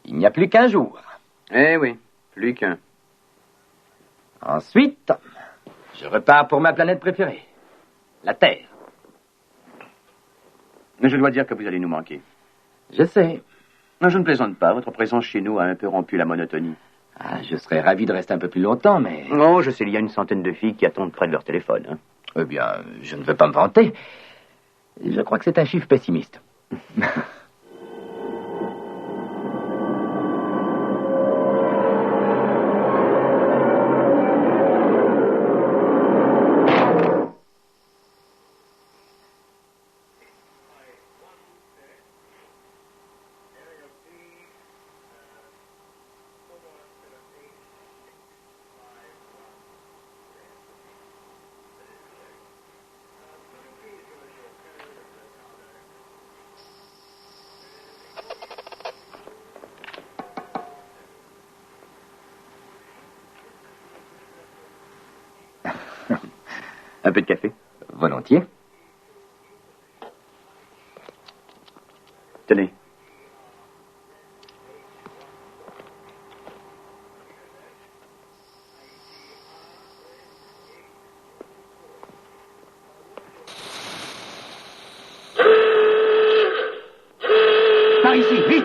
Il n'y a plus qu'un jour. Eh oui, plus qu'un. Ensuite, je repars pour ma planète préférée, la Terre. Mais je dois dire que vous allez nous manquer. Je sais. Non, je ne plaisante pas. Votre présence chez nous a un peu rompu la monotonie. Ah, je serais ravi de rester un peu plus longtemps, mais... Oh, je sais, il y a une centaine de filles qui attendent près de leur téléphone. Hein. Eh bien, je ne veux pas me vanter. Je crois que c'est un chiffre pessimiste. Un peu de café? Volontiers. Tenez. Par ici, vite!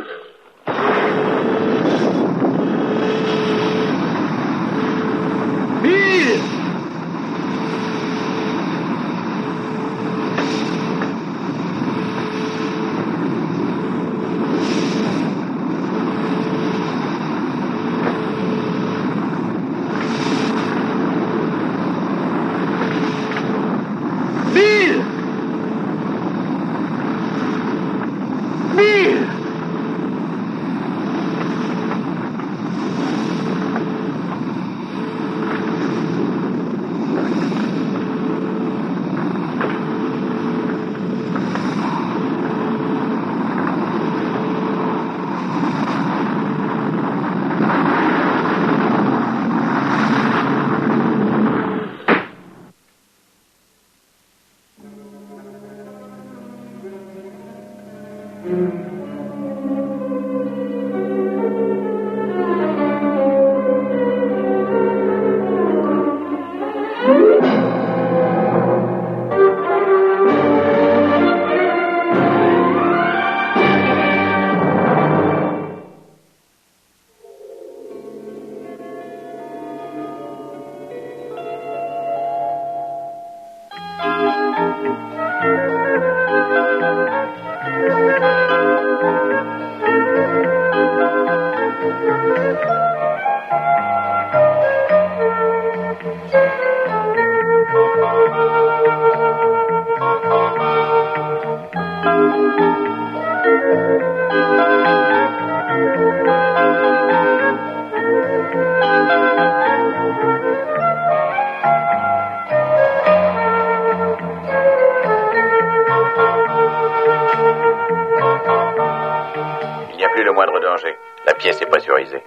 Il n'y a plus le moindre danger. La pièce est pressurisée.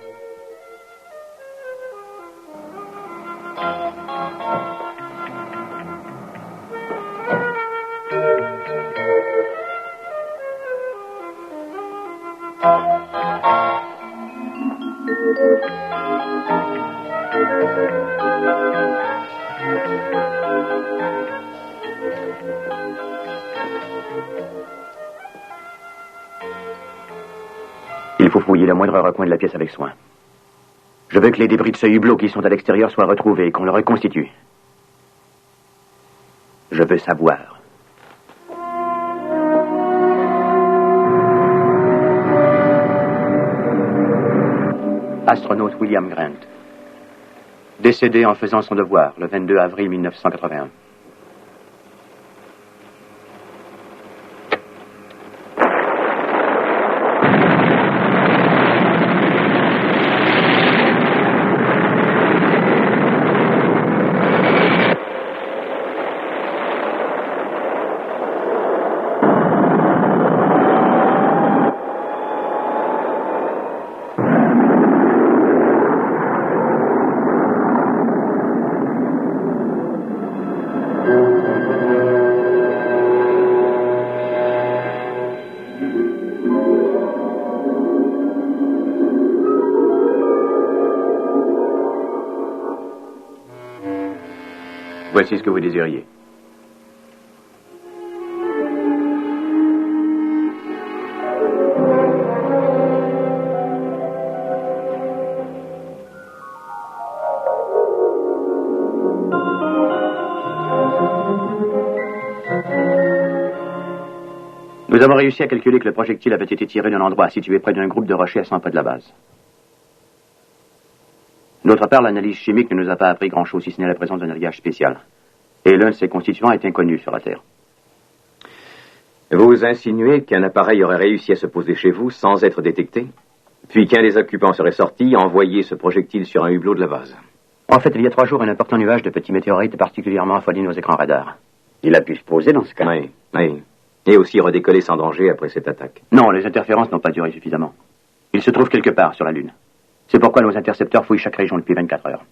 Il faut fouiller le moindre recoin de la pièce avec soin. Je veux que les débris de ce hublot qui sont à l'extérieur soient retrouvés et qu'on le reconstitue. Je veux savoir. Astronaute William Grant. Décédé en faisant son devoir le 22 avril 1981. Voici ce que vous désiriez. Nous avons réussi à calculer que le projectile avait été tiré d'un endroit situé près d'un groupe de rochers à 100 pas de la base. D'autre part, l'analyse chimique ne nous a pas appris grand-chose, si ce n'est la présence d'un alliage spécial. Et l'un de ses constituants est inconnu sur la Terre. Vous insinuez qu'un appareil aurait réussi à se poser chez vous sans être détecté, puis qu'un des occupants serait sorti et envoyé ce projectile sur un hublot de la base. En fait, il y a 3 jours, un important nuage de petits météorites a particulièrement affolé nos écrans radars. Il a pu se poser dans ce cas. Oui. Et aussi redécoller sans danger après cette attaque. Non, les interférences n'ont pas duré suffisamment. Il se trouve quelque part sur la Lune. C'est pourquoi nos intercepteurs fouillent chaque région depuis 24 heures.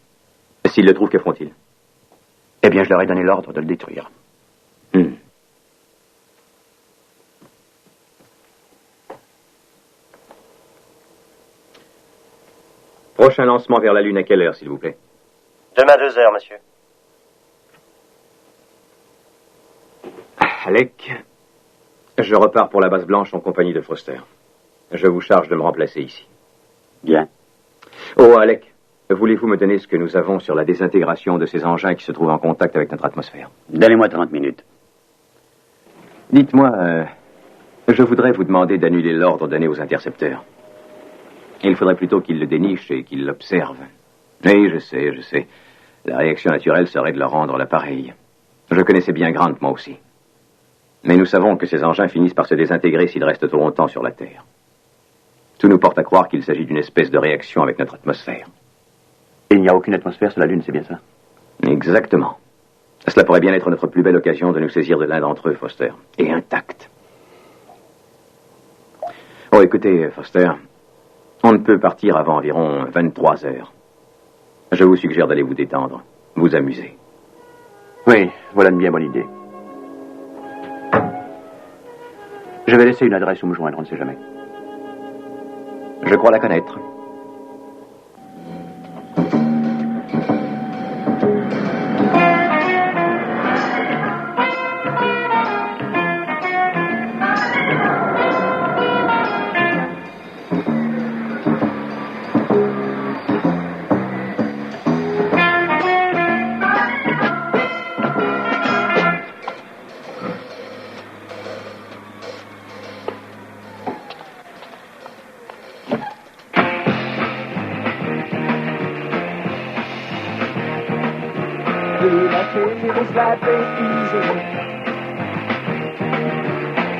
S'ils le trouvent, que feront-ils? Eh bien, je leur ai donné l'ordre de le détruire. Prochain lancement vers la Lune à quelle heure, s'il vous plaît? Demain 2 heures, monsieur. Alec, je repars pour la base blanche en compagnie de Foster. Je vous charge de me remplacer ici. Bien. Oh, Alec, voulez-vous me donner ce que nous avons sur la désintégration de ces engins qui se trouvent en contact avec notre atmosphère? Donnez-moi 30 minutes. Dites-moi, je voudrais vous demander d'annuler l'ordre donné aux intercepteurs. Il faudrait plutôt qu'ils le dénichent et qu'ils l'observent. Oui, je sais. La réaction naturelle serait de leur rendre l'appareil. Je connaissais bien Grant, moi aussi. Mais nous savons que ces engins finissent par se désintégrer s'ils restent trop longtemps sur la Terre. Tout nous porte à croire qu'il s'agit d'une espèce de réaction avec notre atmosphère. Et il n'y a aucune atmosphère sur la Lune, c'est bien ça? Exactement. Cela pourrait bien être notre plus belle occasion de nous saisir de l'un d'entre eux, Foster. Et intact. Oh, écoutez, Foster, on ne peut partir avant environ 23 heures. Je vous suggère d'aller vous détendre, vous amuser. Oui, voilà une bien bonne idée. Je vais laisser une adresse où me joindre, on ne sait jamais. Je crois la connaître.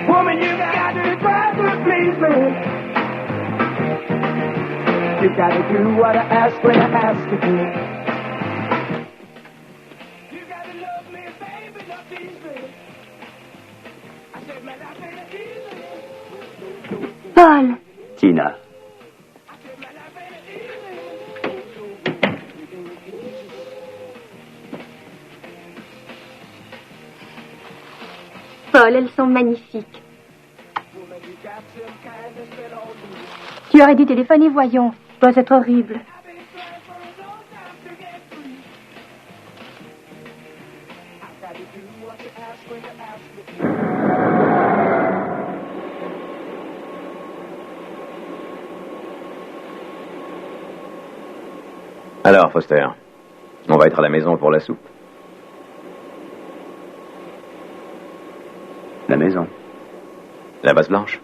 Woman, you gotta try to please me. You gotta do what I ask when I ask you to. You gotta love me, baby, not tease me. I said, man, I better ease me. Paul. Tina. I said, man, I better ease me. Paul, elles sont magnifiques. Tu aurais dû téléphoner, voyons. Ça doit être horrible. Alors, Foster, on va être à la maison pour la soupe. La maison. La base blanche.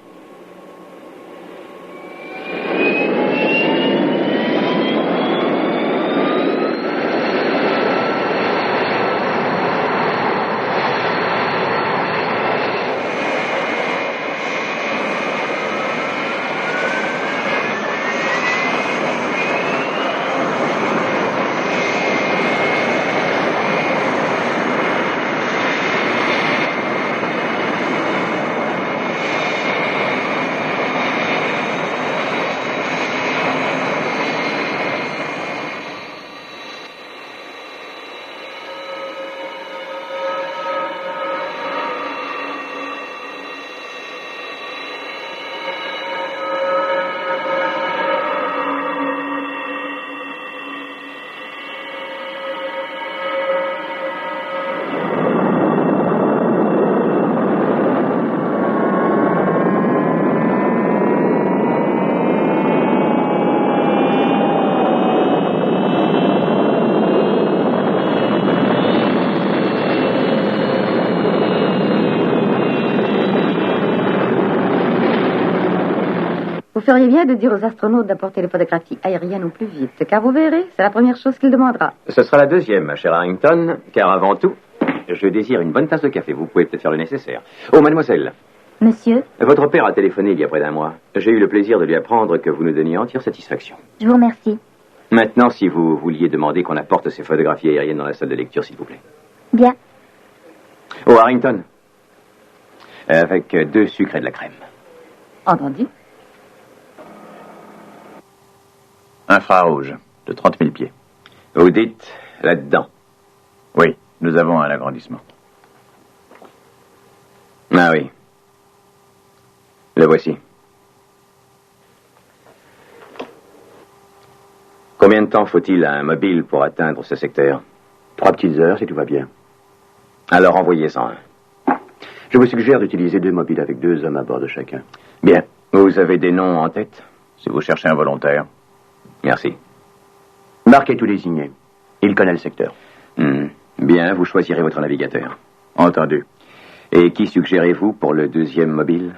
feriez bien de dire aux astronautes d'apporter les photographies aériennes au plus vite, car vous verrez, c'est la première chose qu'il demandera. Ce sera la deuxième, ma chère Harrington, car avant tout, je désire une bonne tasse de café. Vous pouvez peut-être faire le nécessaire. Oh, mademoiselle. Monsieur, Votre père a téléphoné il y a près d'un mois. J'ai eu le plaisir de lui apprendre que vous nous donniez entière satisfaction. je vous remercie. Maintenant, si vous vouliez demander qu'on apporte ces photographies aériennes dans la salle de lecture, s'il vous plaît. Bien. Oh, Harrington. Avec 2 sucres et de la crème. Entendu. Infrarouge, de 30 000 pieds. Vous dites là-dedans. Oui, nous avons un agrandissement. Ah oui. Le voici. Combien de temps faut-il à un mobile pour atteindre ce secteur? 3 petites heures, si tout va bien. Alors envoyez-en un. Je vous suggère d'utiliser 2 mobiles avec 2 hommes à bord de chacun. Bien. Vous avez des noms en tête? Si vous cherchez un volontaire. Merci. Marc est tout désigné. Il connaît le secteur. Bien, vous choisirez votre navigateur. Entendu. Et qui suggérez-vous pour le 2e mobile?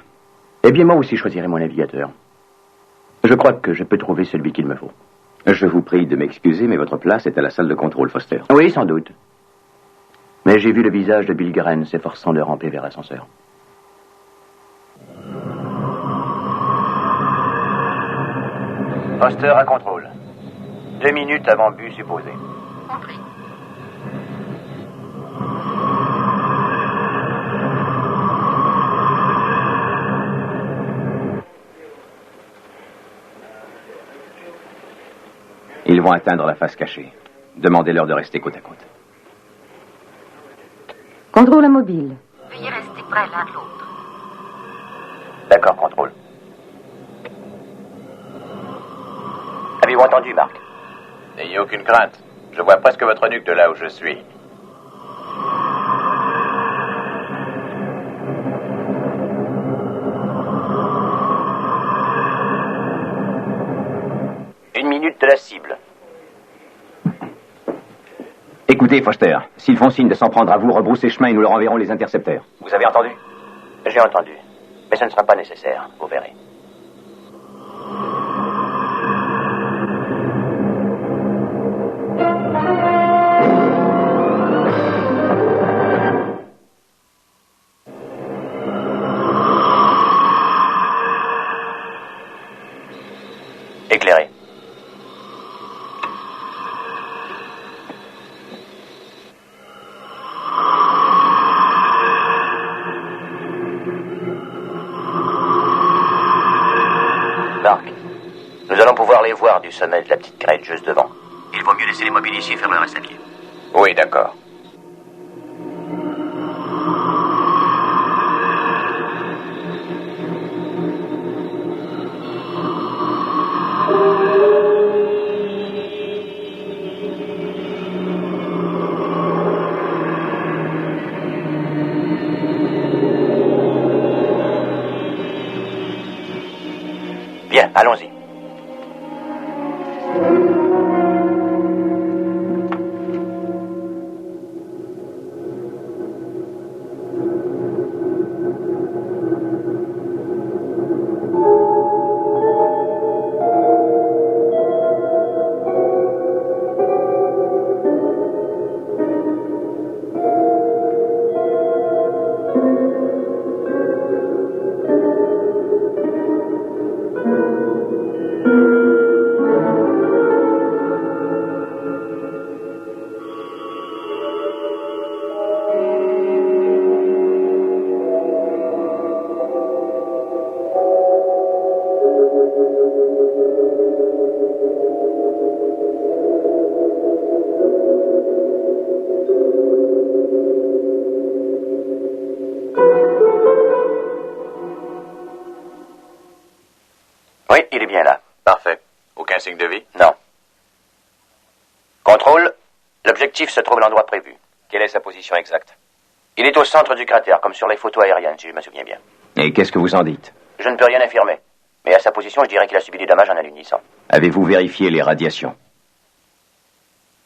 Eh bien, moi aussi, je choisirai mon navigateur. Je crois que je peux trouver celui qu'il me faut. Je vous prie de m'excuser, mais votre place est à la salle de contrôle, Foster. Oui, sans doute. Mais j'ai vu le visage de Bill Garen s'efforçant de ramper vers l'ascenseur. Foster à contrôle. 2 minutes avant but supposé. Compris. Ils vont atteindre la face cachée. Demandez-leur de rester côte à côte. Contrôle à mobile. Veuillez rester près l'un de l'autre. D'accord, contrôle. Avez-vous entendu, Marc? N'ayez aucune crainte. Je vois presque votre nuque de là où je suis. Une minute de la cible. Écoutez, Foster, s'ils font signe de s'en prendre à vous, rebroussez chemin et nous leur enverrons les intercepteurs. Vous avez entendu? J'ai entendu. Mais ce ne sera pas nécessaire, vous verrez. Éclairé. Marc, nous allons pouvoir les voir du sommet de la petite crête juste devant. Il vaut mieux laisser les mobiles ici faire le reste à pied. Oui, d'accord. Bien, allons-y. Oui, il est bien là. Parfait. Aucun signe de vie? Non. Contrôle, l'objectif se trouve à l'endroit prévu. Quelle est sa position exacte? Il est au centre du cratère, comme sur les photos aériennes, si je me souviens bien. Et qu'est-ce que vous en dites? Je ne peux rien affirmer. Mais à sa position, je dirais qu'il a subi des dommages en alunissant. Avez-vous vérifié les radiations?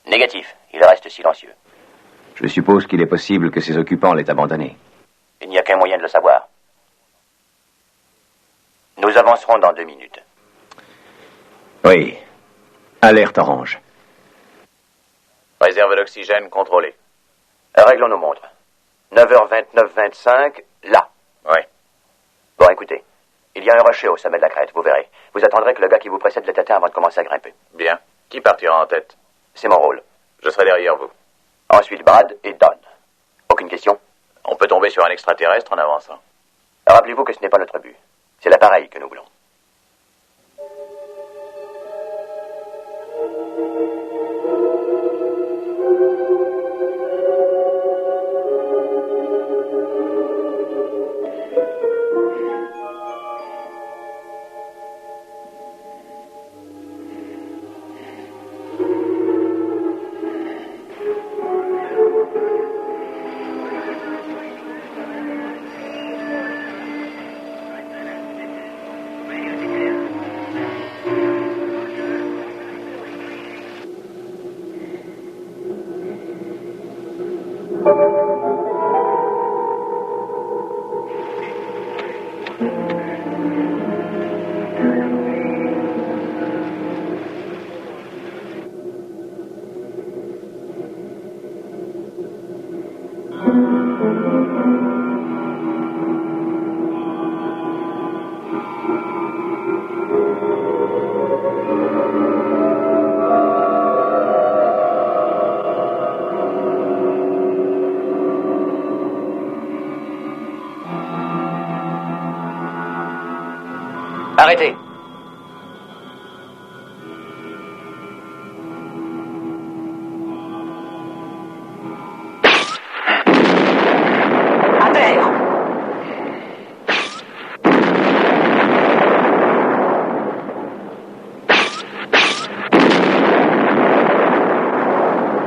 Négatif. Il reste silencieux. Je suppose qu'il est possible que ses occupants l'aient abandonné. Il n'y a qu'un moyen de le savoir. Nous avancerons dans 2 minutes. Oui. Alerte orange. Réserve d'oxygène contrôlée. Réglons nos montres. 9h29-25, là. Oui. Bon, écoutez. Il y a un rocher au sommet de la crête, vous verrez. Vous attendrez que le gars qui vous précède l'ait atteint avant de commencer à grimper. Bien. Qui partira en tête? C'est mon rôle. Je serai derrière vous. Ensuite, Brad et Don. Aucune question? On peut tomber sur un extraterrestre en avançant. Rappelez-vous que ce n'est pas notre but. C'est l'appareil que nous voulons. Arrêtez! À terre!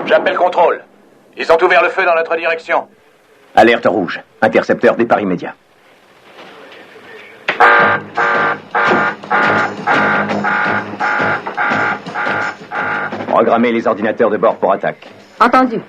J'appelle contrôle. Ils ont ouvert le feu dans notre direction. Alerte rouge. Intercepteur départ immédiat. Programmez les ordinateurs de bord pour attaque. Entendu.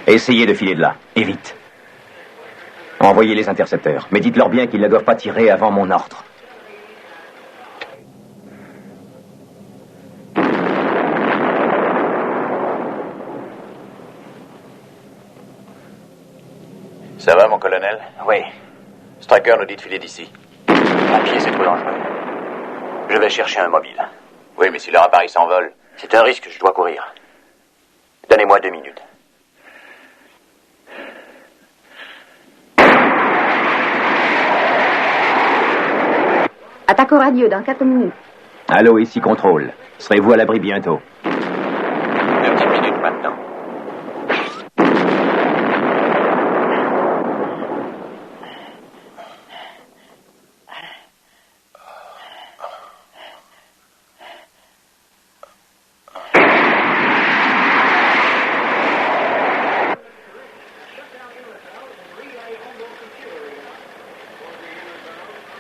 Essayez de filer de là, et vite. Envoyez les intercepteurs, mais dites-leur bien qu'ils ne doivent pas tirer avant mon ordre. Ça va, mon colonel? Oui. Stracker nous dit de filer d'ici. À pied, c'est trop dangereux. Je vais chercher un mobile. Oui, mais si leur appareil s'envole... C'est un risque que je dois courir. Donnez-moi 2 minutes. Attaque au radio dans 4 minutes. Allô, ici contrôle. Serez-vous à l'abri bientôt? 2 petites minutes maintenant.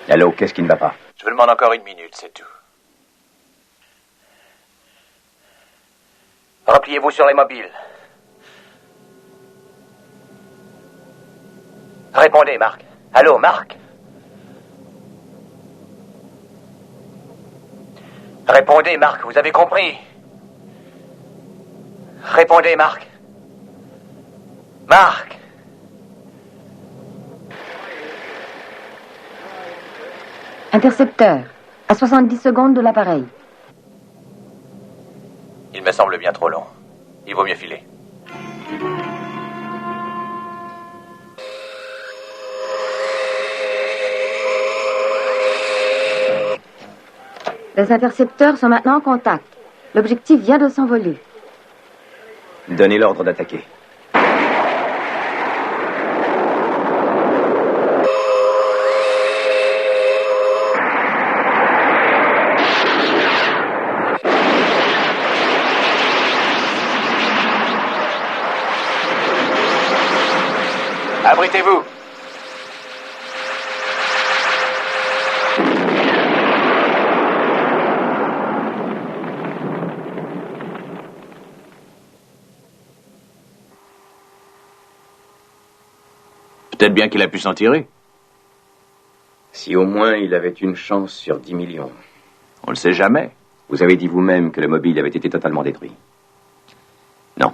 Allô, qu'est-ce qui ne va pas? Je vous demande encore 1 minute, c'est tout. Repliez-vous sur les mobiles. Répondez, Marc. Allô, Marc? Répondez, Marc, vous avez compris? Répondez, Marc. Marc! Intercepteur, à 70 secondes de l'appareil. Il me semble bien trop long. Il vaut mieux filer. Les intercepteurs sont maintenant en contact. L'objectif vient de s'envoler. Donnez l'ordre d'attaquer. Abritez-vous. Peut-être bien qu'il a pu s'en tirer. Si au moins il avait une chance sur 10 millions. On le sait jamais. Vous avez dit vous-même que le mobile avait été totalement détruit. Non.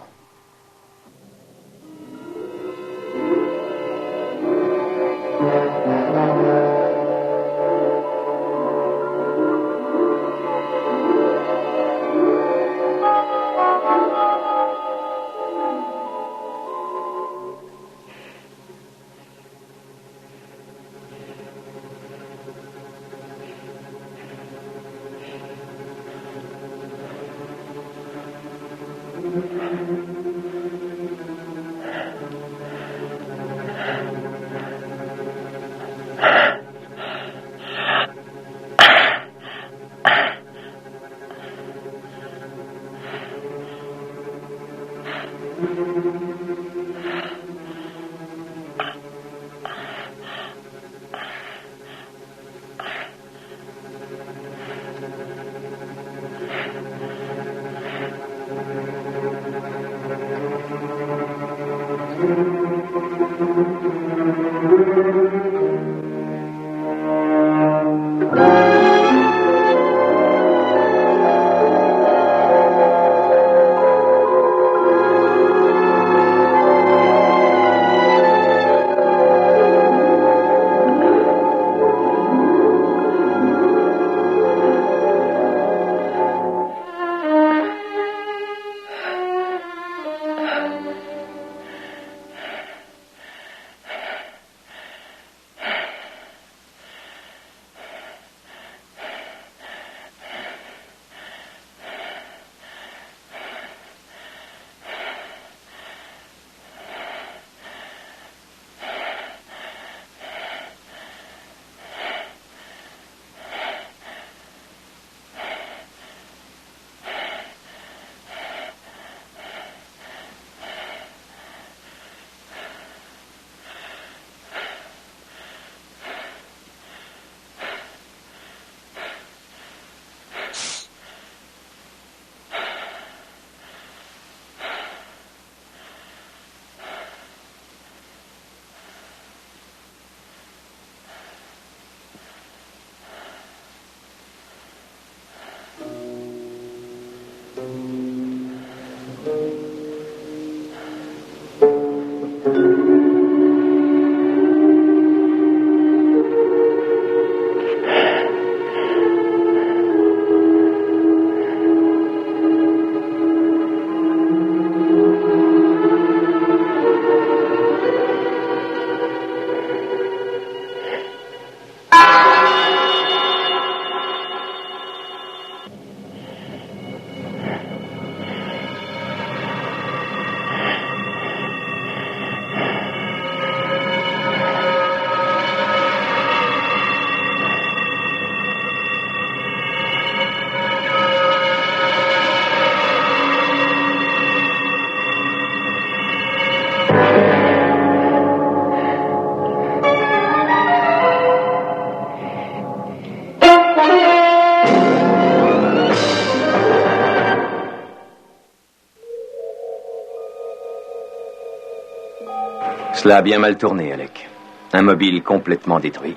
Cela a bien mal tourné, Alec. Un mobile complètement détruit.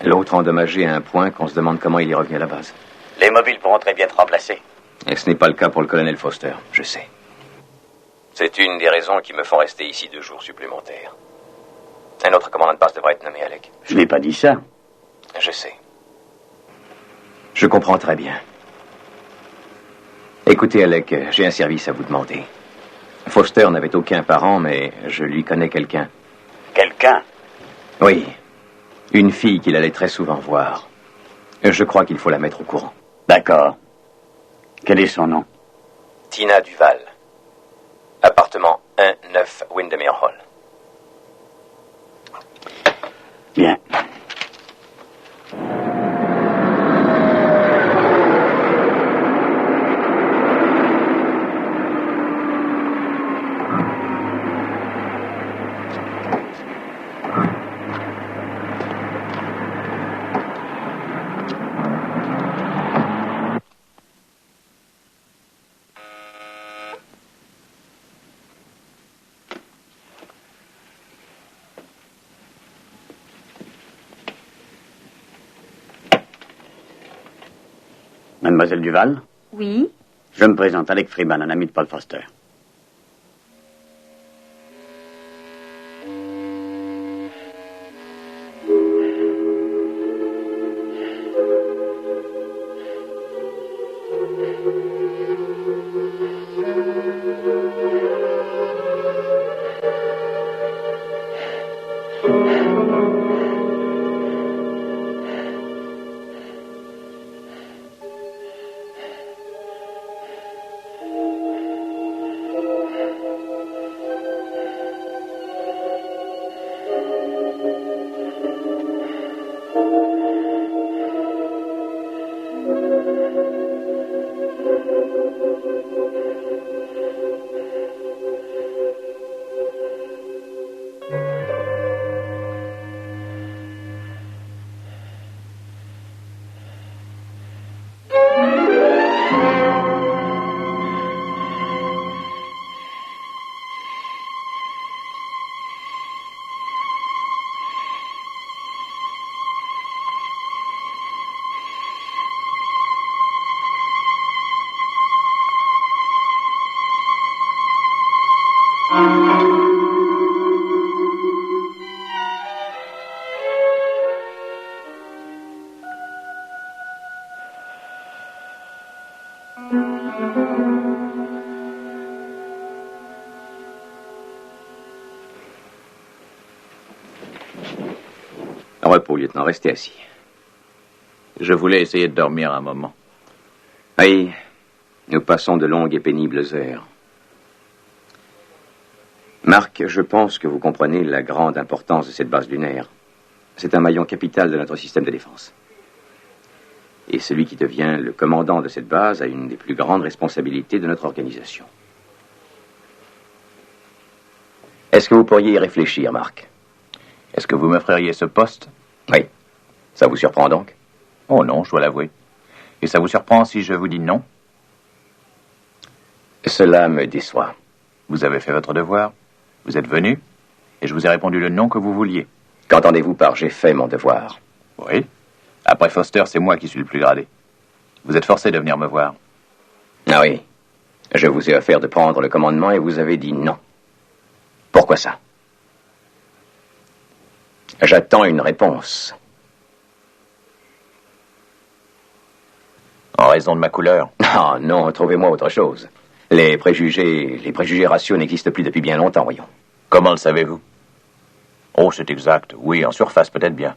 L'autre endommagé à un point qu'on se demande comment il est revenu à la base. Les mobiles pourront très bien être remplacés. Et ce n'est pas le cas pour le colonel Foster, je sais. C'est une des raisons qui me font rester ici 2 jours supplémentaires. Un autre commandant de base devrait être nommé, Alec. Je n'ai pas dit ça. Je sais. Je comprends très bien. Écoutez, Alec, j'ai un service à vous demander. Foster n'avait aucun parent, mais je lui connais quelqu'un. Quelqu'un? Oui. Une fille qu'il allait très souvent voir. Je crois qu'il faut la mettre au courant. D'accord. Quel est son nom? Tina Duval. Appartement 1-9 Windermere Hall. Bien. Mademoiselle Duval? Oui. Je me présente, Alec Freeman, un ami de Paul Foster. Repos, lieutenant, restez assis. Je voulais essayer de dormir un moment. Oui, nous passons de longues et pénibles heures. Marc, je pense que vous comprenez la grande importance de cette base lunaire. C'est un maillon capital de notre système de défense. Et celui qui devient le commandant de cette base a une des plus grandes responsabilités de notre organisation. Est-ce que vous pourriez y réfléchir, Marc? Est-ce que vous me feriez ce poste? Oui. Ça vous surprend donc? Oh non, je dois l'avouer. Et ça vous surprend si je vous dis non? Cela me déçoit. Vous avez fait votre devoir. Vous êtes venu. Et je vous ai répondu le non que vous vouliez. Qu'entendez-vous par « j'ai fait mon devoir » ? Oui. Après Foster, c'est moi qui suis le plus gradé. Vous êtes forcé de venir me voir. Ah oui. Je vous ai offert de prendre le commandement et vous avez dit non. Pourquoi ça? J'attends une réponse. En raison de ma couleur? Ah non, trouvez-moi autre chose. Les préjugés raciaux n'existent plus depuis bien longtemps, voyons. Comment le savez-vous? Oh, c'est exact. Oui, en surface peut-être bien.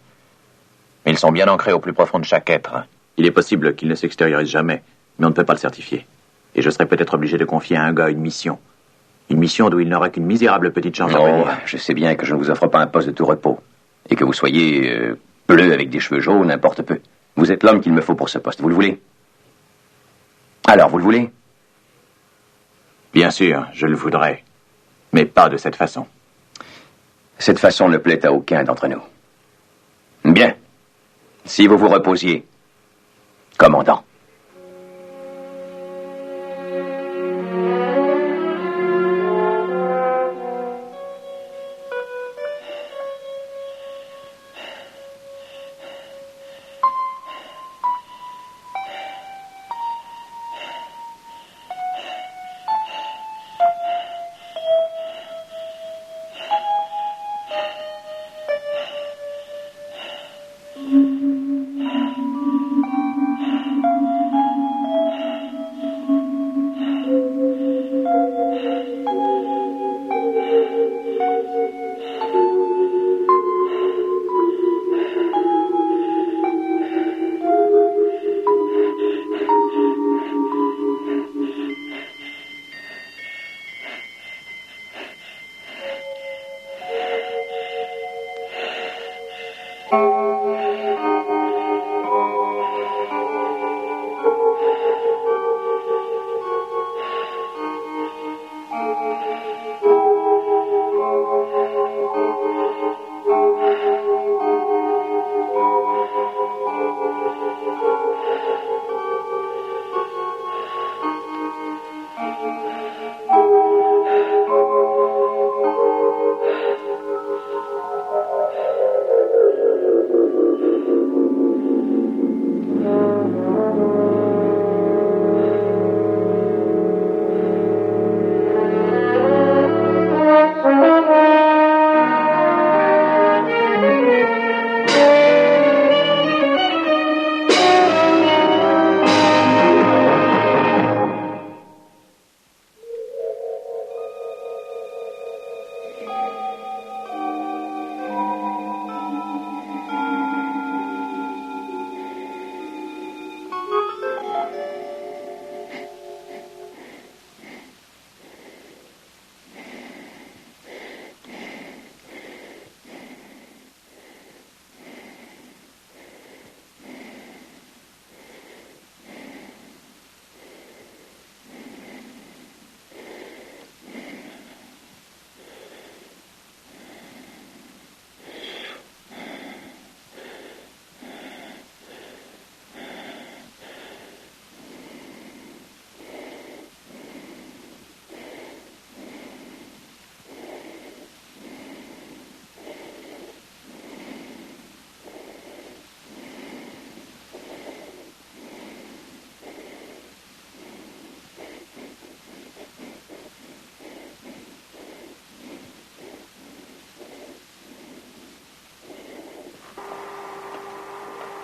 Mais ils sont bien ancrés au plus profond de chaque être. Il est possible qu'ils ne s'extériorisent jamais, mais on ne peut pas le certifier. Et je serais peut-être obligé de confier à un gars une mission. Une mission d'où il n'aura qu'une misérable petite chance à venir. Je sais bien que je ne vous offre pas un poste de tout repos. Et que vous soyez bleu avec des cheveux jaunes, n'importe peu. Vous êtes l'homme qu'il me faut pour ce poste. Vous le voulez? Alors, vous le voulez? Bien sûr, je le voudrais. Mais pas de cette façon. Cette façon ne plaît à aucun d'entre nous. Bien. Si vous vous reposiez, commandant.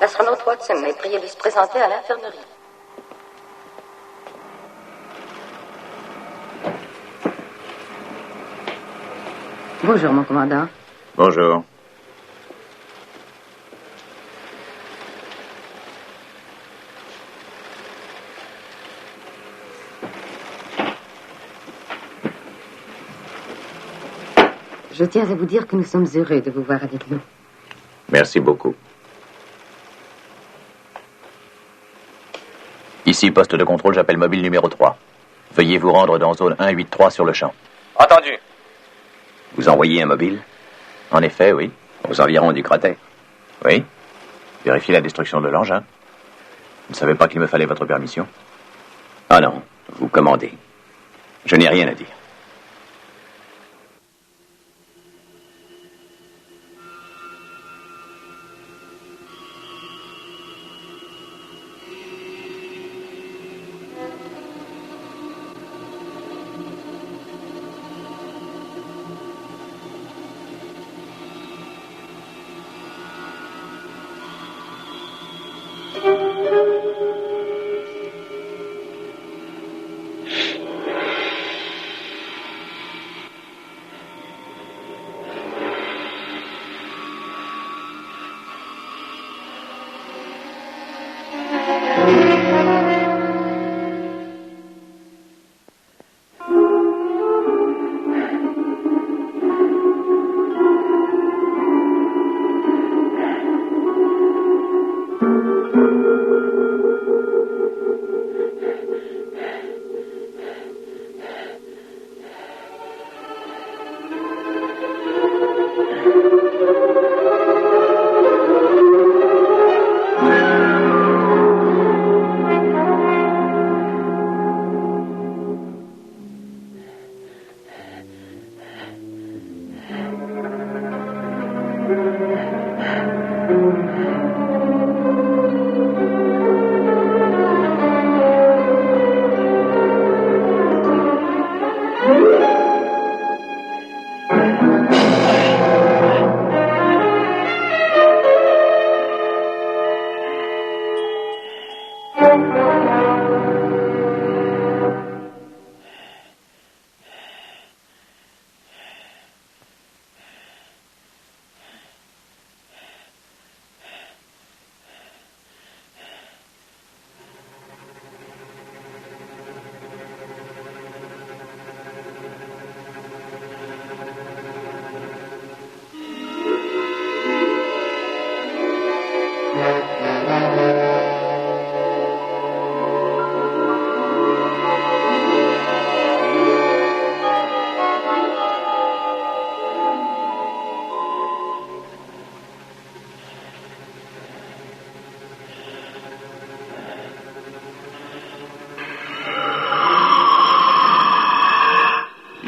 L'astronaute Watson est prié de se présenter à l'infirmerie. Bonjour, mon commandant. Bonjour. Je tiens à vous dire que nous sommes heureux de vous voir avec nous. Merci beaucoup. Ici, poste de contrôle, j'appelle mobile numéro 3. Veuillez vous rendre dans zone 183 sur le champ. Entendu. Vous envoyez un mobile? En effet, oui. Aux environs du cratère? Oui. Vérifiez la destruction de l'engin. Vous ne savez pas qu'il me fallait votre permission? Ah non, vous commandez. Je n'ai rien à dire.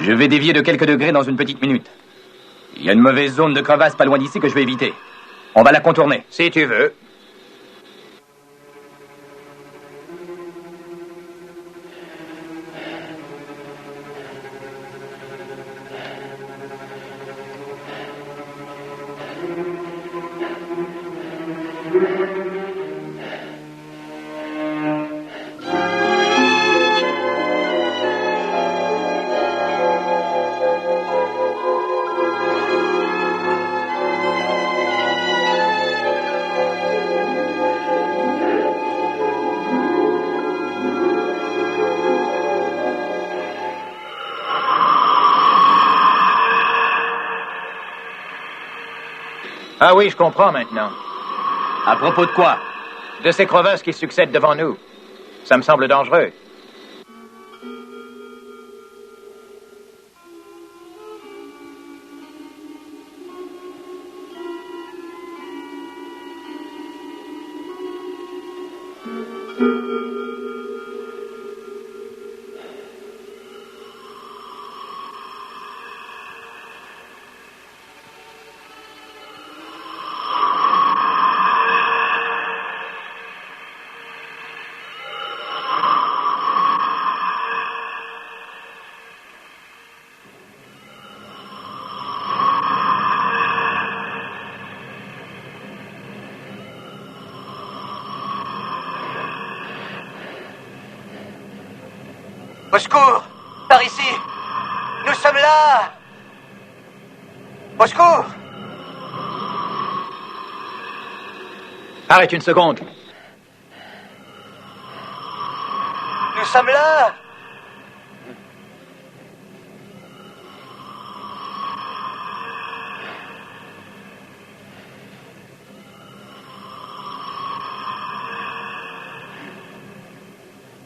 Je vais dévier de quelques degrés dans une petite minute. Il y a une mauvaise zone de crevasse pas loin d'ici que je vais éviter. On va la contourner. Si tu veux. Ah oui, je comprends maintenant. À propos de quoi? De ces crevasses qui succèdent devant nous. Ça me semble dangereux. Au secours! Par ici! Nous sommes là! Au secours! Arrête une seconde. Nous sommes là!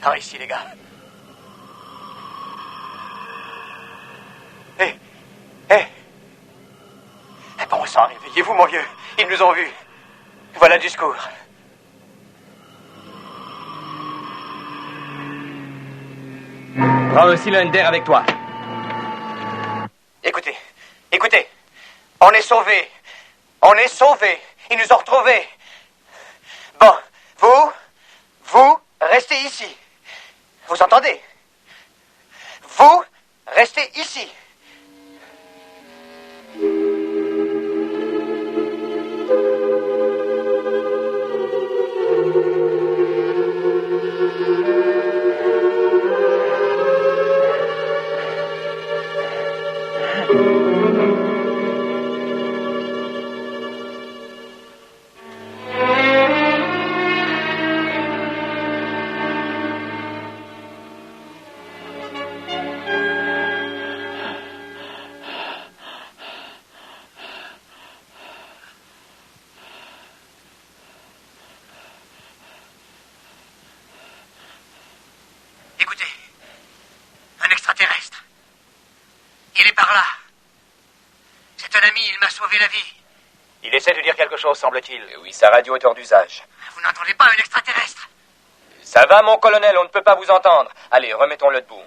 Par ici, les gars. Bon sang, réveillez-vous, mon vieux. Ils nous ont vus. Voilà du secours. Prends le cylindre avec toi. Écoutez. On est sauvés. Ils nous ont retrouvés. Bon, vous, restez ici. Vous entendez? Vous, restez ici. Écoutez, un extraterrestre. Il est par là. C'est un ami, il m'a sauvé la vie. Il essaie de dire quelque chose, semble-t-il. Oui, sa radio est hors d'usage. Vous n'entendez pas un extraterrestre? Ça va, mon colonel, on ne peut pas vous entendre. Allez, remettons-le debout.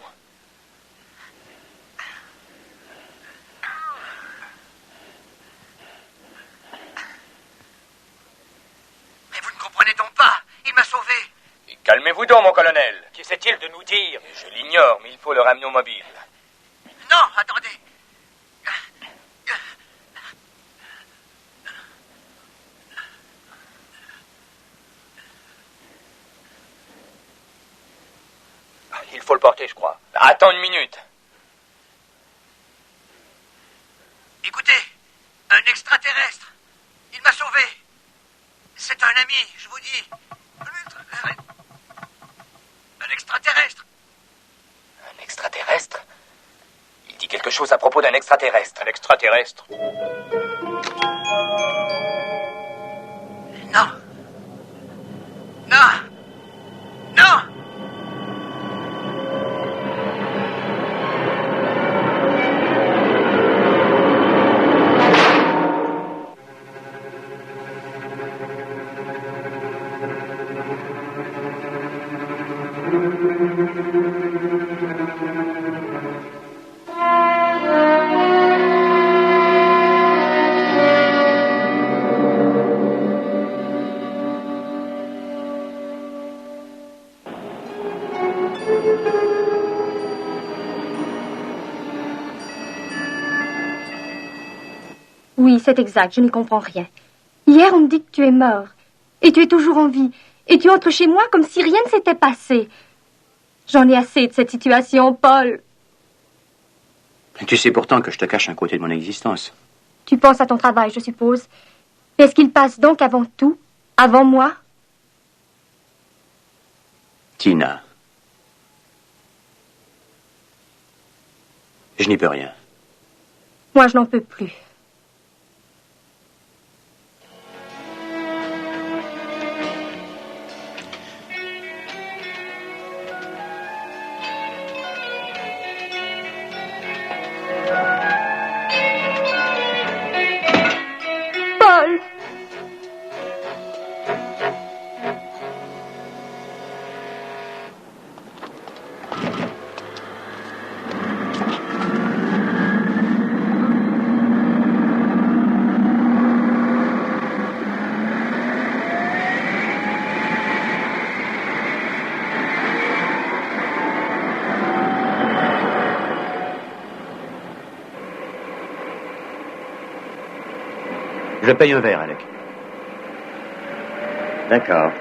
Mais vous ne comprenez donc pas. Il m'a sauvé. Et calmez-vous donc, mon colonel. Qu'essaie-t-il de nous dire? Je l'ignore, mais il faut le ramener au mobile. Non, attendez. Il faut le porter, je crois. Attends une minute. Écoutez, un extraterrestre. Il m'a sauvé. C'est un ami, je vous dis. Un extraterrestre. Un extraterrestre? Il dit quelque chose à propos d'un extraterrestre. Un extraterrestre? Non. Non. Non. c'est exact, je n'y comprends rien. Hier, on me dit que tu es mort. Et tu es toujours en vie. Et tu entres chez moi comme si rien ne s'était passé. J'en ai assez de cette situation, Paul. Tu sais pourtant que je te cache un côté de mon existence. Tu penses à ton travail, je suppose. Est-ce qu'il passe donc avant tout? Avant moi? Tina. Je n'y peux rien. Moi, je n'en peux plus. Paul! Je paye un verre, Alec. D'accord.